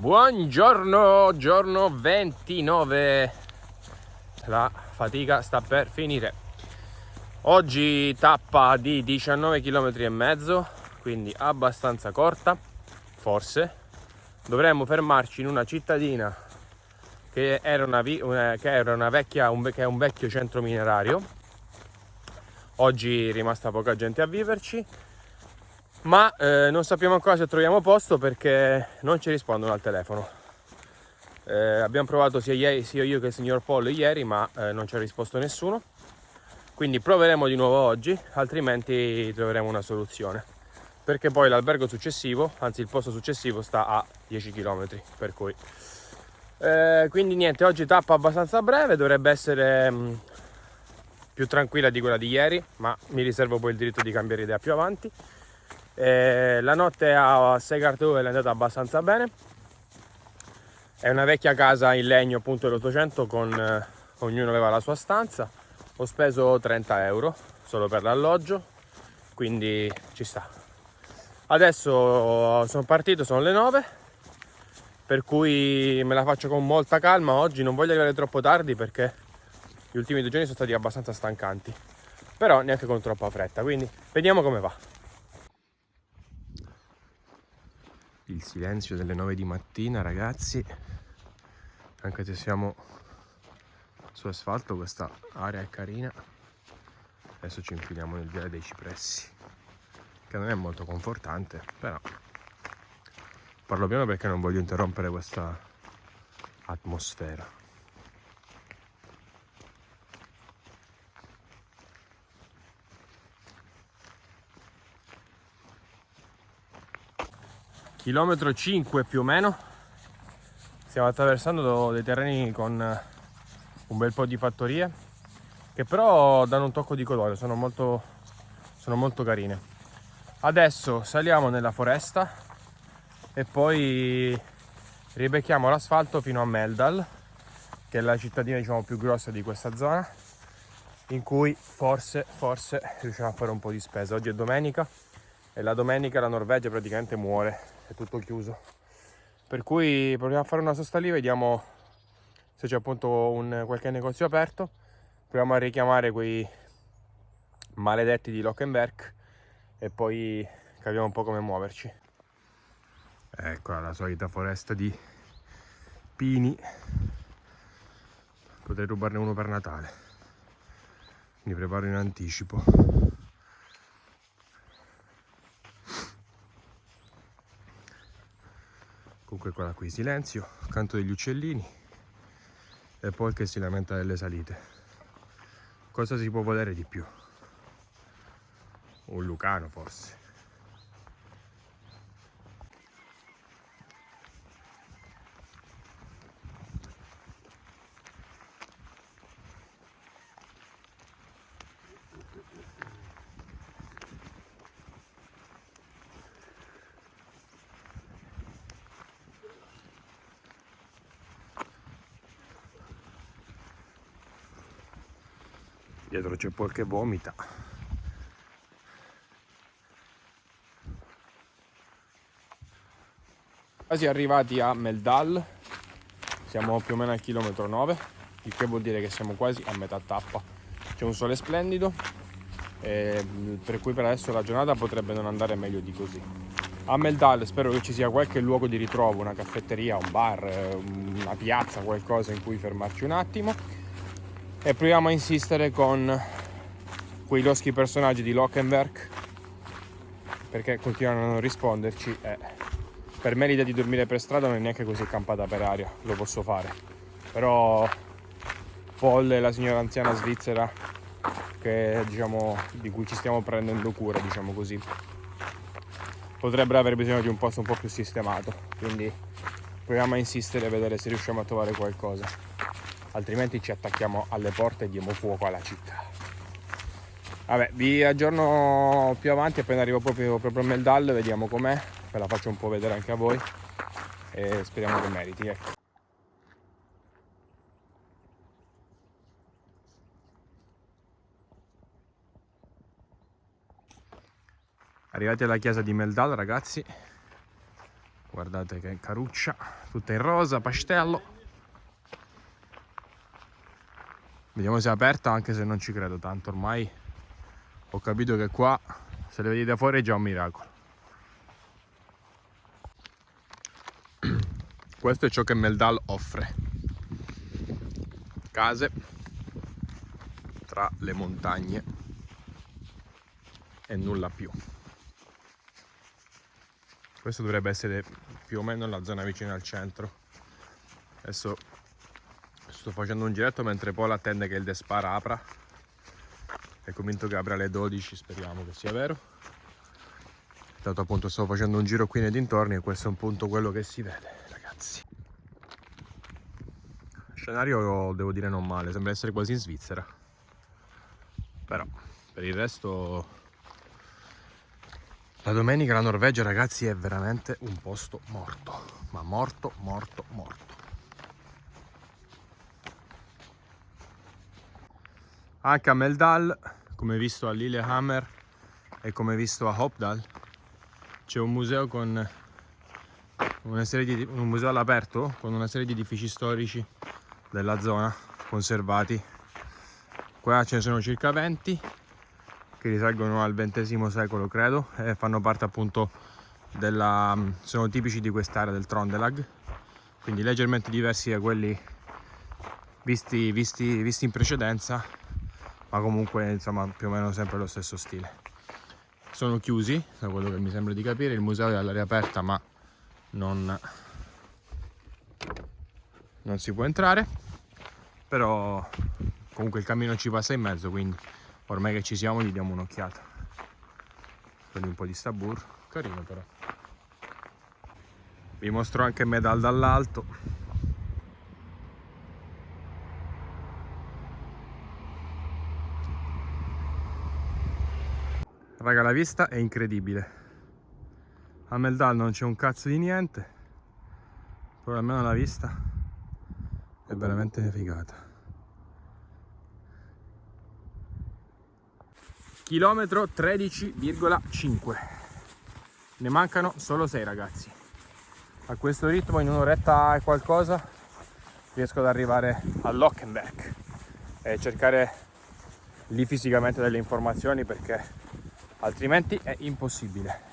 Buongiorno, giorno 29. La fatica sta per finire. Oggi tappa di 19 km e mezzo, quindi abbastanza corta. Forse dovremmo fermarci in una cittadina che era un vecchio centro minerario. Oggi è rimasta poca gente a viverci, ma non sappiamo ancora se troviamo posto perché non ci rispondono al telefono. Abbiamo provato sia io che il signor Paul ieri, ma non ci ha risposto nessuno. Quindi proveremo di nuovo oggi, altrimenti troveremo una soluzione. Perché poi l'albergo successivo, anzi il posto successivo, sta a 10 km, per cui quindi niente, oggi tappa abbastanza breve, dovrebbe essere più tranquilla di quella di ieri, ma mi riservo poi il diritto di cambiare idea più avanti. La notte a Segartour è andata abbastanza bene. È una vecchia casa in legno appunto dell'Ottocento, con ognuno aveva la sua stanza. Ho speso 30 euro solo per l'alloggio, quindi ci sta. Adesso sono partito, sono le 9, per cui me la faccio con molta calma. Oggi non voglio arrivare troppo tardi perché gli ultimi 2 giorni sono stati abbastanza stancanti, però neanche con troppa fretta, quindi vediamo come va. Il silenzio delle 9 di mattina, ragazzi, anche se siamo su asfalto, questa area è carina. Adesso ci infiliamo nel viale dei Cipressi, che non è molto confortante, però parlo piano perché non voglio interrompere questa atmosfera. Chilometro 5 più o meno. Stiamo attraversando dei terreni con un bel po' di fattorie, che però danno un tocco di colore, sono molto carine. Adesso saliamo nella foresta e poi ribecchiamo l'asfalto fino a Meldal, che è la cittadina diciamo più grossa di questa zona, in cui forse riusciamo a fare un po' di spesa. Oggi è domenica e la domenica la Norvegia praticamente muore, è tutto chiuso, per cui proviamo a fare una sosta lì, vediamo se c'è appunto qualche negozio aperto. Proviamo a richiamare quei maledetti di Lockenberg e poi capiamo un po' come muoverci. Eccola la solita foresta di pini. Potrei rubarne uno per Natale, mi preparo in anticipo. Comunque eccola qui, silenzio, canto degli uccellini e poi che si lamenta delle salite. Cosa si può volere di più? Un lucano forse. Dietro c'è Paul che vomita. Quasi arrivati a Meldal, siamo più o meno al chilometro 9, il che vuol dire che siamo quasi a metà tappa. C'è un sole splendido, per cui per adesso la giornata potrebbe non andare meglio di così. A Meldal spero che ci sia qualche luogo di ritrovo, una caffetteria, un bar, una piazza, qualcosa in cui fermarci un attimo, e proviamo a insistere con quei loschi personaggi di Lockenberg, perché continuano a non risponderci. Per me l'idea di dormire per strada non è neanche così campata per aria, lo posso fare, però Paul e la signora anziana svizzera, che diciamo di cui ci stiamo prendendo cura, diciamo così, potrebbero avere bisogno di un posto un po' più sistemato, quindi proviamo a insistere e vedere se riusciamo a trovare qualcosa, altrimenti ci attacchiamo alle porte e diamo fuoco alla città. Vabbè, vi aggiorno più avanti appena arrivo proprio a Meldal, vediamo com'è, ve la faccio un po' vedere anche a voi e speriamo che meriti, ecco. Arrivati alla chiesa di Meldal, ragazzi, Guardate che caruccia, tutta in rosa, pastello. Vediamo se è aperta, anche se non ci credo tanto. Ormai ho capito che qua, se le vedi da fuori, è già un miracolo. Questo è ciò che Meldal offre. Case tra le montagne e nulla più. Questo dovrebbe essere più o meno la zona vicina al centro. Adesso sto facendo un giretto mentre Paul attende che il Despar apra. È convinto che apra alle 12, speriamo che sia vero. Tanto appunto sto facendo un giro qui nei dintorni e questo è un punto quello che si vede, ragazzi. Scenario devo dire non male, sembra essere quasi in Svizzera. Però per il resto la domenica la Norvegia, ragazzi, è veramente un posto morto, ma morto, morto, morto. Anche a Meldal, come visto a Lillehammer e come visto a Hopdal, c'è un museo con un museo all'aperto con una serie di edifici storici della zona conservati. Qua ce ne sono circa 20 che risalgono al XX secolo, credo, e fanno parte appunto sono tipici di quest'area del Trondelag, quindi leggermente diversi da quelli visti in precedenza, ma comunque insomma più o meno sempre lo stesso stile. Sono chiusi, da quello che mi sembra di capire, il museo è all'aria aperta ma non si può entrare, però comunque il cammino ci passa in mezzo, quindi ormai che ci siamo gli diamo un'occhiata. Prendi un po' di Stabur, carino però. Vi mostro anche Meldal dall'alto. Raga, la vista è incredibile. A Meldal non c'è un cazzo di niente, però almeno la vista è veramente figata. Chilometro 13,5. Ne mancano solo 6, ragazzi. A questo ritmo in un'oretta e qualcosa riesco ad arrivare a Lockenberg e cercare lì fisicamente delle informazioni, perché altrimenti è impossibile.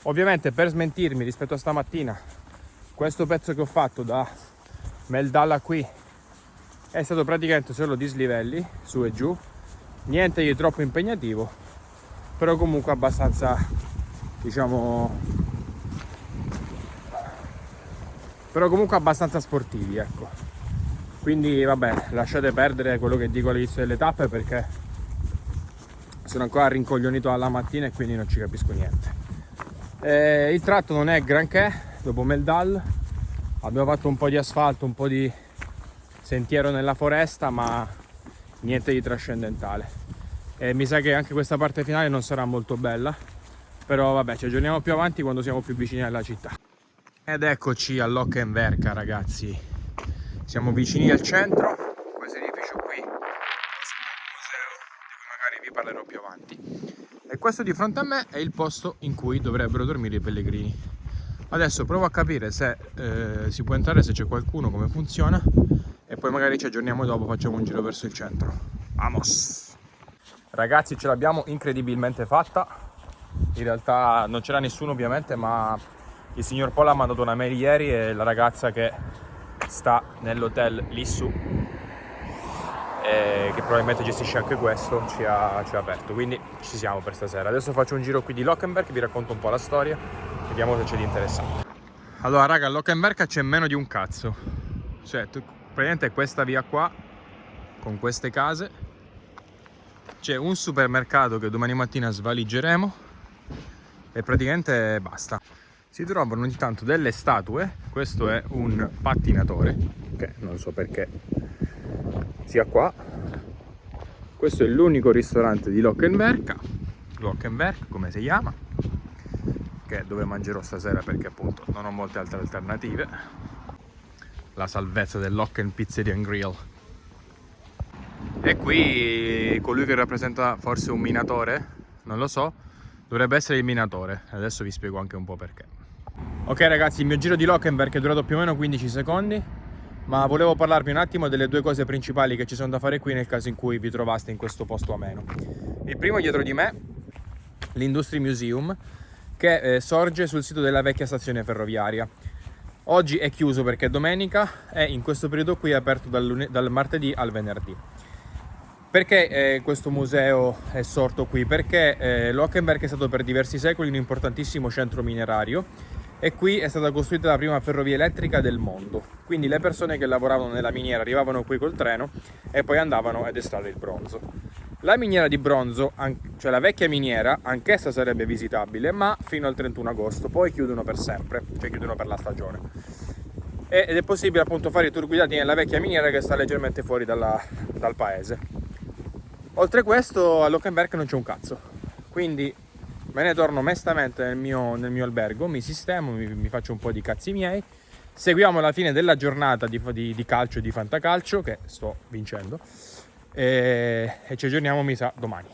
Ovviamente, per smentirmi rispetto a stamattina, questo pezzo che ho fatto da Meldal a qui è stato praticamente solo dislivelli su e giù, niente di troppo impegnativo, però comunque abbastanza, diciamo, sportivi, ecco. Quindi vabbè, lasciate perdere quello che dico all'inizio delle tappe, perché sono ancora rincoglionito alla mattina e quindi non ci capisco niente. Il tratto non è granché. Dopo Meldal abbiamo fatto un po' di asfalto, un po' di sentiero nella foresta, ma niente di trascendentale. Mi sa che anche questa parte finale non sarà molto bella, però vabbè, ci aggiorniamo più avanti quando siamo più vicini alla città. Ed eccoci a Lockenverka, ragazzi. Siamo vicini al centro. Questo edificio qui è un museo di cui magari vi parlerò più avanti. E questo di fronte a me è il posto in cui dovrebbero dormire i pellegrini. Adesso provo a capire se si può entrare, se c'è qualcuno, come funziona, e poi magari ci aggiorniamo dopo, facciamo un giro verso il centro. Vamos! Ragazzi, ce l'abbiamo incredibilmente fatta. In realtà non c'era nessuno ovviamente, ma il signor Paul ha mandato una mail ieri e la ragazza che sta nell'hotel lì su, che probabilmente gestisce anche questo, ci ha aperto, quindi ci siamo per stasera. Adesso faccio un giro qui di Lockenberg, vi racconto un po' la storia, vediamo se c'è di interessante. Allora raga, a Lockenberg c'è meno di un cazzo, cioè praticamente è questa via qua con queste case, c'è un supermercato che domani mattina svaligeremo e praticamente basta. Si trovano ogni tanto delle statue. Questo è un pattinatore che non so perché sia qua. Questo è l'unico ristorante di Lockenberg come si chiama, che è dove mangerò stasera, perché appunto non ho molte altre alternative. La salvezza del Locken Pizzeria and Grill. E qui colui che rappresenta forse un minatore, non lo so, dovrebbe essere il minatore. Adesso vi spiego anche un po' perché. Ok ragazzi, il mio giro di Lockenberg è durato più o meno 15 secondi, ma volevo parlarvi un attimo delle due cose principali che ci sono da fare qui nel caso in cui vi trovaste in questo posto ameno. Il primo dietro di me, l'Industry Museum, che sorge sul sito della vecchia stazione ferroviaria. Oggi è chiuso perché è domenica e in questo periodo qui è aperto dal martedì al venerdì. Perché questo museo è sorto qui? Perché Lockenberg è stato per diversi secoli un importantissimo centro minerario e qui è stata costruita la prima ferrovia elettrica del mondo. Quindi le persone che lavoravano nella miniera arrivavano qui col treno e poi andavano ad estrarre il bronzo. La miniera di bronzo, cioè la vecchia miniera, anch'essa sarebbe visitabile, ma fino al 31 agosto, poi chiudono per sempre, cioè chiudono per la stagione. Ed è possibile appunto fare i tour guidati nella vecchia miniera che sta leggermente fuori dal paese. Oltre a questo a Lockenberg non c'è un cazzo, quindi me ne torno mestamente nel mio albergo, mi sistemo, mi faccio un po' di cazzi miei, seguiamo la fine della giornata di calcio e di fantacalcio, che sto vincendo, e ci aggiorniamo mi sa domani.